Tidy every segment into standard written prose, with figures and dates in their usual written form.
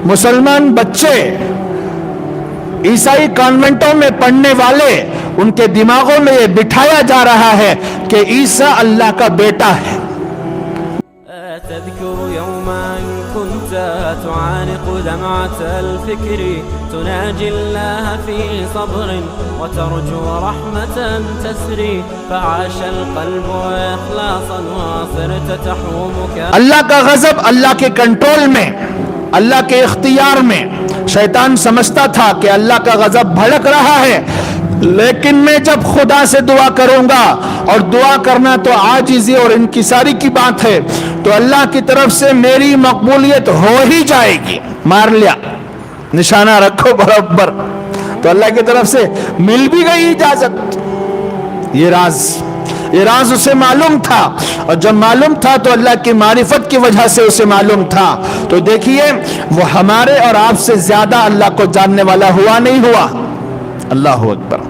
مسلمان بچے عیسائی کانوینٹوں میں پڑھنے والے، ان کے دماغوں میں یہ بٹھایا جا رہا ہے کہ عیسیٰ اللہ کا بیٹا ہے۔ تذكر يوما كنت تعانق دمعة الفكر تناجي الله في صبر وترجو رحمة تسري فعاش القلب إخلاصا وصرت تحومك۔ اللہ کا غضب اللہ کے کنٹرول میں، اللہ کے اختیار میں۔ شیطان سمجھتا تھا کہ اللہ کا غضب بھڑک رہا ہے، لیکن میں جب خدا سے دعا کروں گا، اور دعا کرنا تو عاجزی اور انکساری کی بات ہے، تو اللہ کی طرف سے میری مقبولیت ہو ہی جائے گی۔ مار لیا، نشانہ رکھو برابر، تو اللہ کی طرف سے مل بھی گئی اجازت۔ یہ راز اسے معلوم تھا، اور جب معلوم تھا تو اللہ کی معرفت کی وجہ سے اسے معلوم تھا۔ تو دیکھیے وہ ہمارے اور آپ سے زیادہ اللہ کو جاننے والا ہوا نہیں ہوا۔ اللہ اکبر۔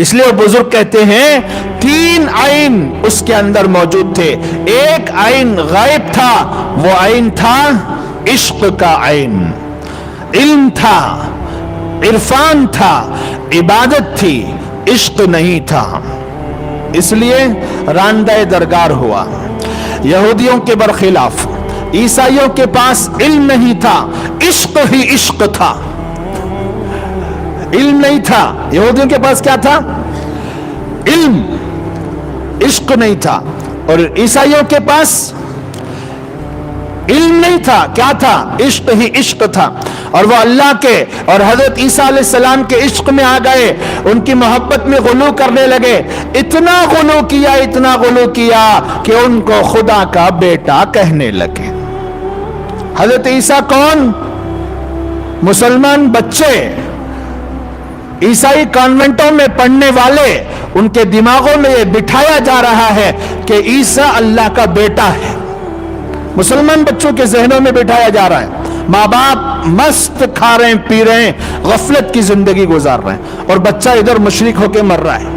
اس لیے بزرگ کہتے ہیں 3 عین اس کے اندر موجود تھے۔ ایک عین غائب تھا، وہ عین تھا عشق کا عین۔ علم تھا، عرفان تھا، عبادت تھی، عشق نہیں تھا، اس لیے راندہ درگار ہوا۔ یہودیوں کے برخلاف عیسائیوں کے پاس علم نہیں تھا، عشق ہی عشق تھا۔ علم نہیں تھا، یہودیوں کے پاس کیا تھا؟ علم، عشق نہیں تھا۔ اور عیسائیوں کے پاس علم نہیں تھا، کیا تھا؟ عشق ہی عشق تھا۔ اور وہ اللہ کے اور حضرت عیسیٰ علیہ السلام کے عشق میں آ گئے، ان کی محبت میں غلو کرنے لگے۔ اتنا غلو کیا کہ ان کو خدا کا بیٹا کہنے لگے۔ حضرت عیسیٰ کون؟ مسلمان بچے عیسائی کانوینٹوں میں پڑھنے والے، ان کے دماغوں میں یہ بٹھایا جا رہا ہے کہ عیسیٰ اللہ کا بیٹا ہے۔ مسلمان بچوں کے ذہنوں میں بٹھایا جا رہا ہے۔ ماں باپ مست کھا رہے ہیں، پی رہے ہیں، غفلت کی زندگی گزار رہے ہیں، اور بچہ ادھر مشرک ہو کے مر رہا ہے۔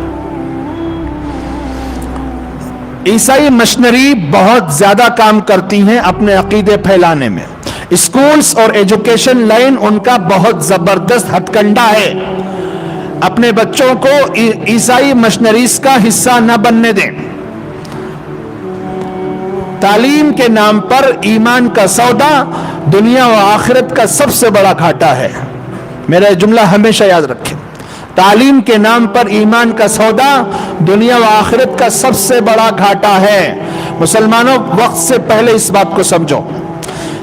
عیسائی مشنری بہت زیادہ کام کرتی ہیں اپنے عقیدے پھیلانے میں۔ اسکولز اور ایجوکیشن لائن ان کا بہت زبردست ہتھ کنڈا ہے۔ اپنے بچوں کو عیسائی مشنریز کا حصہ نہ بننے دیں۔ تعلیم کے نام پر ایمان کا سودا دنیا و آخرت کا سب سے بڑا گھاٹا ہے۔ میرا یہ جملہ ہمیشہ یاد رکھیں، تعلیم کے نام پر ایمان کا سودا دنیا و آخرت کا سب سے بڑا گھاٹا ہے۔ مسلمانوں وقت سے پہلے اس بات کو سمجھو۔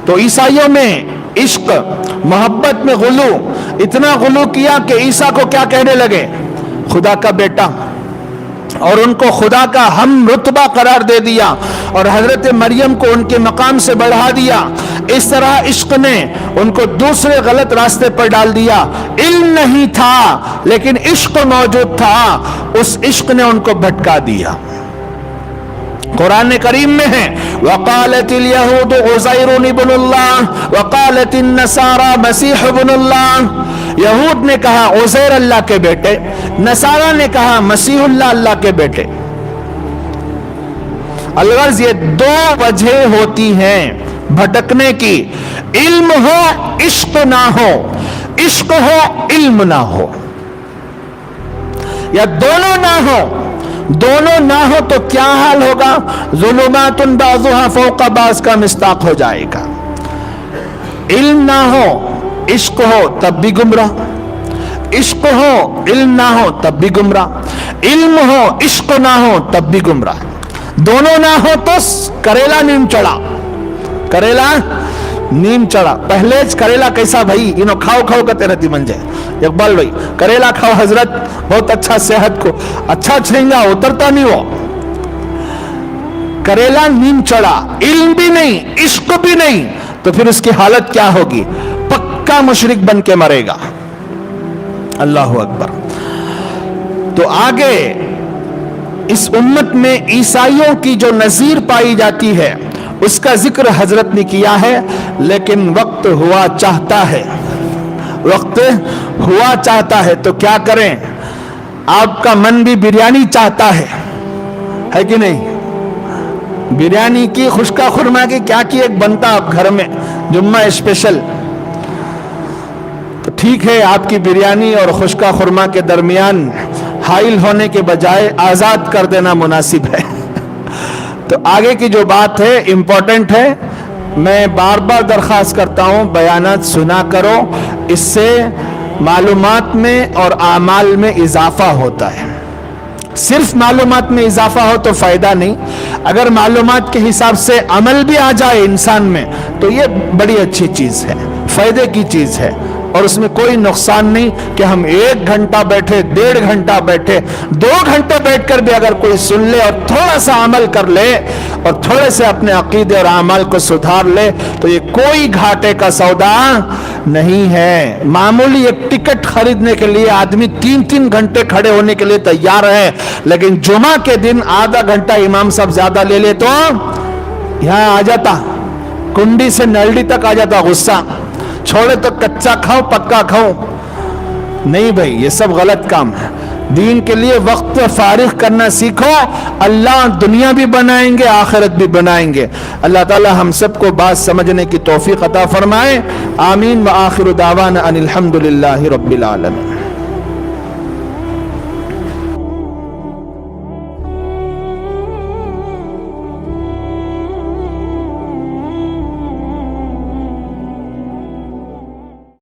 تو عیسائیوں میں عشق، محبت میں غلو، اتنا غلو کیا کہ عیسیٰ کو کیا کہنے لگے؟ خدا کا بیٹا، اور ان کو خدا کا ہم رتبہ قرار دے دیا، اور حضرت مریم کو ان کے مقام سے بڑھا دیا۔ اس طرح عشق نے ان کو دوسرے غلط راستے پر ڈال دیا۔ علم نہیں تھا لیکن عشق موجود تھا، اس عشق نے ان کو بھٹکا دیا۔ قرآن کریم میں ہے وقالت اليهود عزیر ابن اللہ وقالت النصارى مسیح ابن اللہ۔ یہود نے کہا عزیر اللہ کے بیٹے، نصارہ نے کہا مسیح اللہ کے بیٹے۔ الغرض یہ 2 وجہ ہوتی ہیں بھٹکنے کی، علم ہو عشق نہ ہو، عشق ہو علم نہ ہو، یا دونوں نہ ہو۔ دونوں نہ ہو تو کیا حال ہوگا؟ ظلمات بعضها فوق بعض کا مصداق ہو جائے گا۔ علم نہ ہو عشق ہو تب بھی گمراہ، عشق ہو علم نہ ہو تب بھی گمراہ، علم ہو عشق نہ ہو تب بھی گمراہ۔ دونوں نہ ہو تو کریلا نیم چڑھا، کریلا نیم چڑھا۔ پہلے کریلا کیسا بھائی، انہوں کھاؤ کھاؤ کرتے رہتی منجے۔ اقبال بھائی کریلا کھاؤ حضرت، بہت اچھا، صحت کو اچھا چھینگا، اترتا نہیں ہو۔ کریلا نیم چڑھا، علم بھی نہیں عشق بھی نہیں، تو پھر اس کی حالت کیا ہوگی؟ پکا مشرک بن کے مرے گا۔ اللہ اکبر۔ تو آگے اس امت میں عیسائیوں کی جو نظیر پائی جاتی ہے اس کا ذکر حضرت نے کیا ہے، لیکن وقت ہوا چاہتا ہے، وقت ہوا چاہتا ہے تو کیا کریں؟ آپ کا من بھی بریانی چاہتا ہے کہ نہیں؟ بریانی کی، خشکا خرما کی، کیا کی ایک بنتا آپ گھر میں جمعہ اسپیشل، ٹھیک ہے آپ کی بریانی اور خشکا خرما کے درمیان حائل ہونے کے بجائے آزاد کر دینا مناسب ہے. تو آگے کی جو بات ہے امپورٹنٹ ہے. میں بار بار درخواست کرتا ہوں بیانات سنا کرو, اس سے معلومات میں اور اعمال میں اضافہ ہوتا ہے. صرف معلومات میں اضافہ ہو تو فائدہ نہیں, اگر معلومات کے حساب سے عمل بھی آ جائے انسان میں تو یہ بڑی اچھی چیز ہے, فائدے کی چیز ہے, اور اس میں کوئی نقصان نہیں کہ ہم 1 گھنٹہ بیٹھے, 1.5 گھنٹہ بیٹھے, 2 گھنٹے بیٹھ کر بھی اگر کوئی سن لے اور تھوڑا سا عمل کر لے اور تھوڑے سے اپنے عقیدے اور اعمال کو سدھار لے تو یہ کوئی گھاٹے کا سودا نہیں ہے. معمولی ایک ٹکٹ خریدنے کے لیے آدمی 3 گھنٹے کھڑے ہونے کے لیے تیار ہے, لیکن جمعہ کے دن آدھا گھنٹہ امام صاحب زیادہ لے لے تو یہاں آ جاتا, کنڈی سے نلڈی تک آ جاتا غصہ, چھوڑے تو کچا کھاؤ پکا کھاؤ. نہیں بھائی, یہ سب غلط کام ہے. دین کے لیے وقت فارغ کرنا سیکھو, اللہ دنیا بھی بنائیں گے آخرت بھی بنائیں گے. اللہ تعالی ہم سب کو بات سمجھنے کی توفیق عطا فرمائے. آمین. وآخر دعوانا ان الحمد للہ رب العالمین.